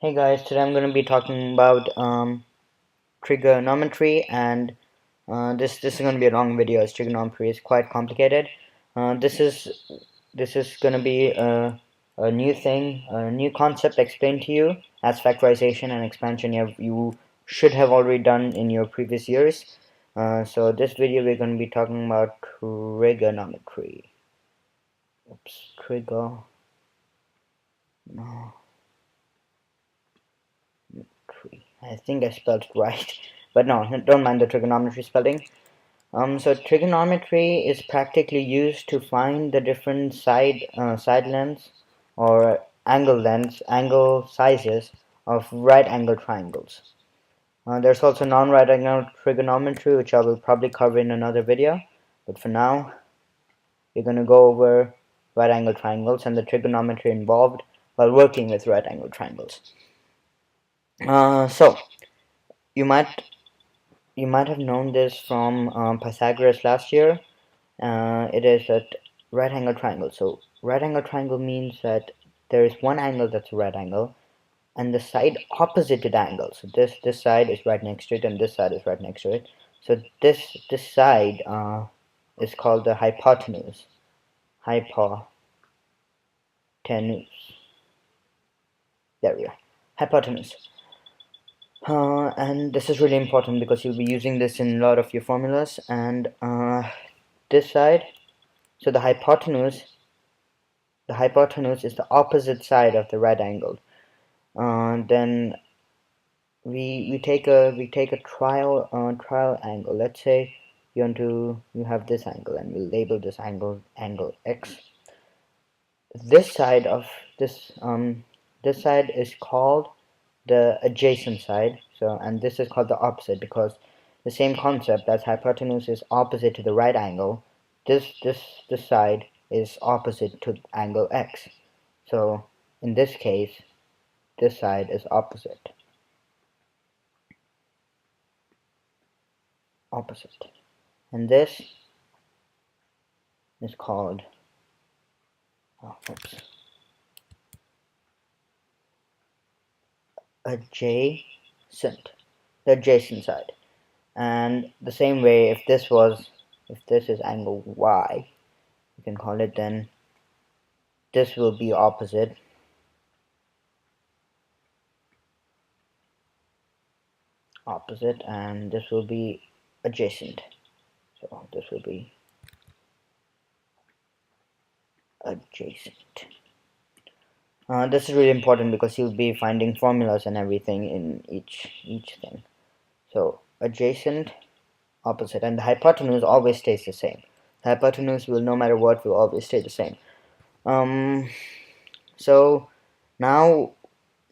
Hey guys, today I'm going to be talking about trigonometry, and this is going to be a long video as trigonometry is quite complicated. This is going to be a new thing, a new concept explained to you as factorization and expansion you should have already done in your previous years. So this video we're going to be talking about trigonometry. Oops, no. I think I spelled it right, but no, don't mind the trigonometry spelling. So trigonometry is practically used to find the different side lengths or angle sizes of right angle triangles. There's also non-right angle trigonometry, which I will probably cover in another video, but for now we're going to go over right angle triangles and the trigonometry involved while working with right angle triangles. So you might have known this from Pythagoras last year. It is a right angle triangle. So right angle triangle means that there is one angle that's a right angle and the side opposite to the angle. So this side is right next to it and this side is right next to it. So this side is called the hypotenuse. Hypotenuse. There we are. Hypotenuse. And this is really important because you'll be using this in a lot of your formulas. And this side, so the hypotenuse is the opposite side of the right angle. Then we take a trial angle. Let's say you have this angle, and we'll label this angle x. This side of this side is called the adjacent side. So, and this is called the opposite because the same concept as hypotenuse is opposite to the right angle. This side is opposite to angle x. So in this case, this side is opposite. And this is called adjacent, the adjacent side. And the same way, if this is angle y, you can call it, then this will be opposite. And this will be adjacent. So this will be adjacent. This is really important because you'll be finding formulas and everything in each thing. So adjacent, opposite, and the hypotenuse always stays the same. The hypotenuse will, no matter what, will always stay the same. So now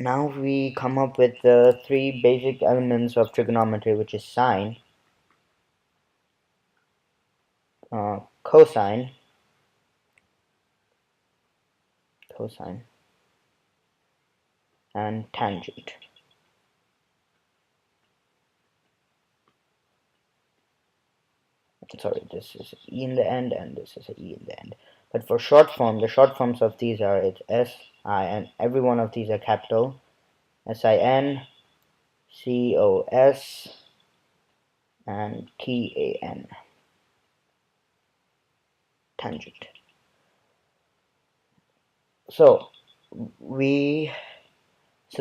we come up with the three basic elements of trigonometry, which is sine, cosine, and tangent. Sorry, this is E in the end and this is a E in the end. But for short form, the short forms of these are it's S, I, and every one of these are capital. SIN, COS, and TAN. Tangent. So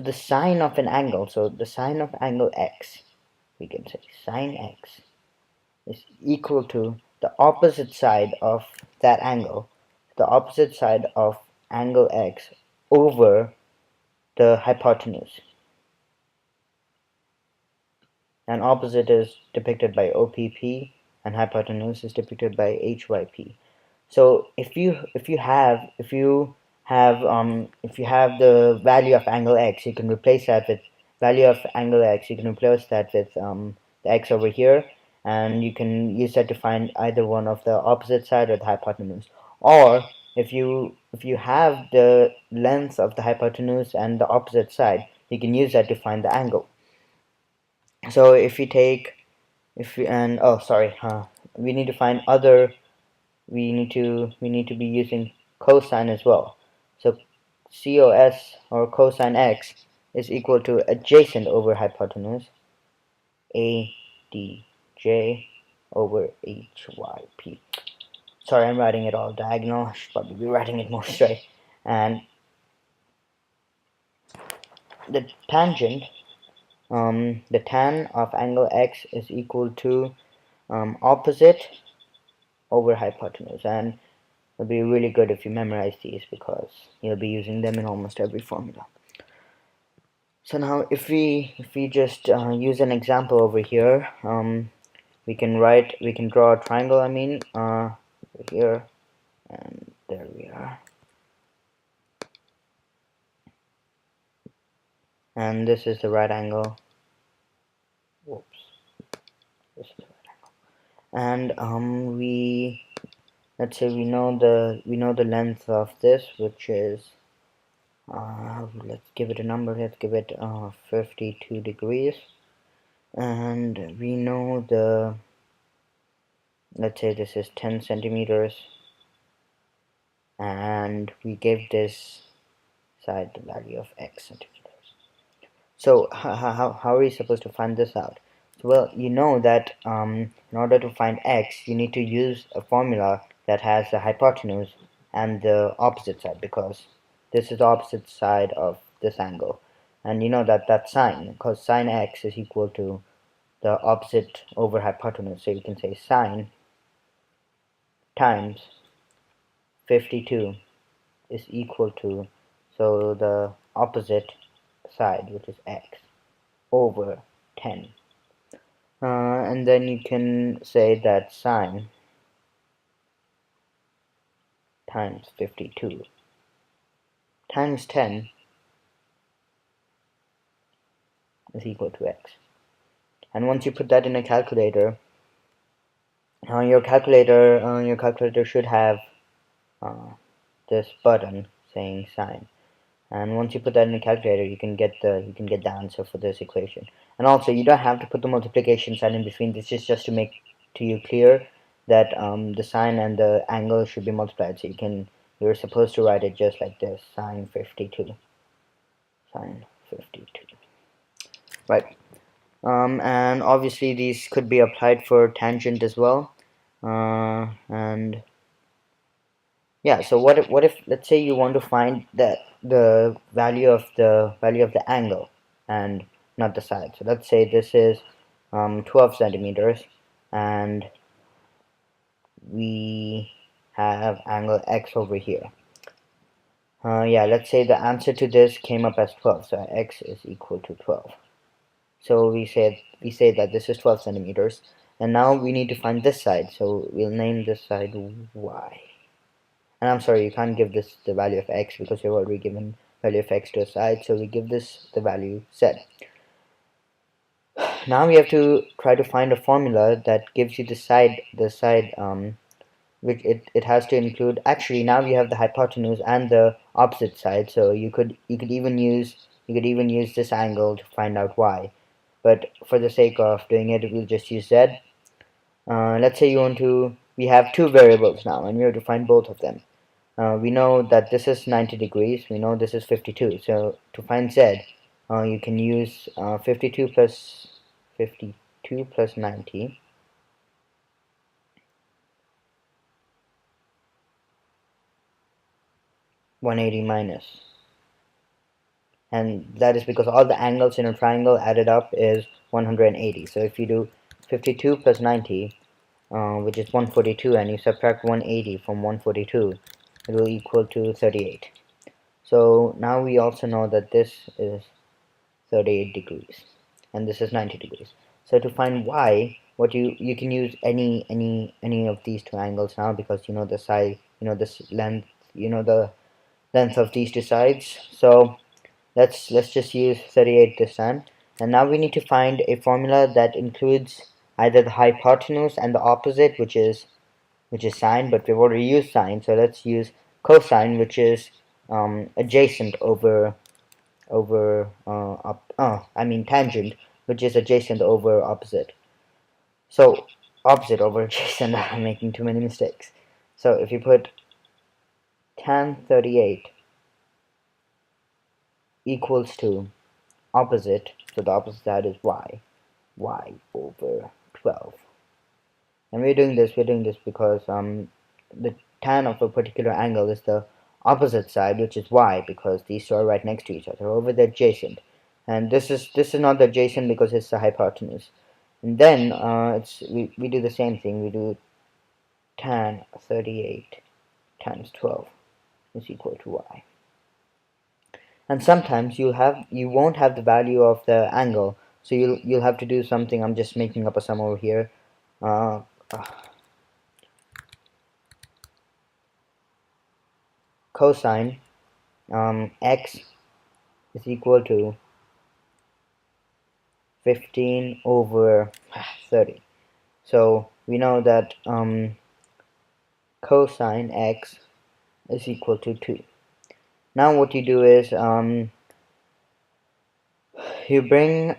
the sine of an angle, so the sine of angle x, we can say sine x is equal to the opposite side of that angle, the opposite side of angle x over the hypotenuse. And opposite is depicted by OPP and hypotenuse is depicted by HYP. So if you have the value of angle x, you can replace that with the x over here, and you can use that to find either one of the opposite side or the hypotenuse. Or if you have the length of the hypotenuse and the opposite side, you can use that to find the angle. So if we take we need to find other, we need to be using cosine as well. So cos or cosine x is equal to adjacent over hypotenuse ADJ over HYP. Sorry, I'm writing it all diagonal. I should probably be writing it more straight. And the tangent, the tan of angle X is equal to opposite over hypotenuse. And it'll be really good if you memorize these because you'll be using them in almost every formula. So now if we just use an example over here, we can draw a triangle, I mean, here, and there we are. And this is the right angle. Whoops. This is the right angle. And let's say we know the length of this, which is let's give it a number. Let's give it 52 degrees. And we know let's say this is 10 centimeters, and we give this side the value of x centimeters. So how are we supposed to find this out? Well, you know that in order to find x, you need to use a formula that has the hypotenuse and the opposite side, because this is the opposite side of this angle. And you know that that's sine, because sine x is equal to the opposite over hypotenuse. So you can say sine times 52 is equal to, so the opposite side, which is x, over 10. And then you can say that sine times 52 times 10 is equal to x. And once you put that in a calculator, your calculator should have this button saying sine. And once you put that in a calculator, you can get the answer for this equation. And also, you don't have to put the multiplication sign in between. This is just to make to you clear that the sine and the angle should be multiplied. So you're supposed to write it just like this: sine 52, sine 52. Right. And obviously these could be applied for tangent as well. And yeah, so what if let's say you want to find the value of the angle and not the side. So let's say this is 12 centimeters, and we have angle x over here. Yeah, let's say the answer to this came up as 12, so x is equal to 12. So we say that this is 12 centimeters, and now we need to find this side, so we'll name this side y. And I'm sorry, you can't give this the value of x because you've already given value of x to a side, so we give this the value z. Now we have to try to find a formula that gives you the side which it has to include. Actually, now we have the hypotenuse and the opposite side, so you could even use this angle to find out y. But for the sake of doing it, we'll just use z. Let's say we have two variables now, and we have to find both of them. We know that this is 90 degrees, we know this is 52, so to find z, you can use 52 plus 90, (180 minus), and that is because all the angles in a triangle added up is 180. So if you do 52 plus 90, which is 142, and you subtract 180 from 142, it will equal to 38. So now we also know that this is 38 degrees and this is 90 degrees. So to find y, what you can use any of these two angles now, because you know the side, you know this length, you know the length of these two sides. So let's just use 38 this time. And now we need to find a formula that includes either the hypotenuse and the opposite, which is sine, but we've already used sine, so let's use cosine, which is adjacent over tangent, which is adjacent over opposite. So opposite over adjacent. I'm making too many mistakes. So if you put tan 38 equals to opposite, so the opposite side is y over 12. And we're doing this because the tan of a particular angle is the opposite side, which is y, because these two are right next to each other, over the adjacent. And this is not the adjacent because it's the hypotenuse. And then we do the same thing. We do tan 38 times 12 is equal to y. And sometimes you won't have the value of the angle, so you'll have to do something. I'm just making up a sum over here. Uh, Cosine x is equal to 15 over 30. So we know that cosine x is equal to 2. Now what you do is you bring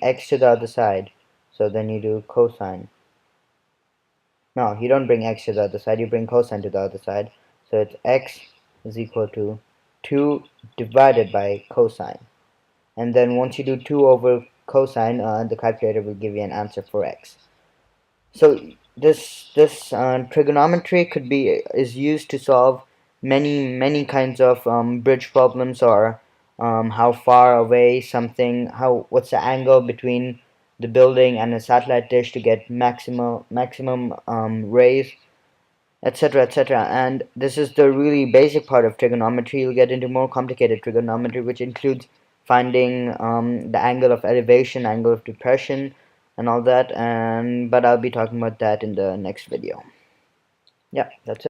x to the other side. So then you do cosine. No, you don't bring x to the other side, you bring cosine to the other side. So it's x is equal to 2 divided by cosine. And then once you do 2 over cosine, the calculator will give you an answer for x. So this trigonometry is used to solve many kinds of bridge problems, or how far away something, what's the angle between the building and a satellite dish to get maximum rays, etc., etc. And this is the really basic part of trigonometry. You'll get into more complicated trigonometry, which includes finding the angle of elevation, angle of depression, and all that. But I'll be talking about that in the next video. Yeah, that's it.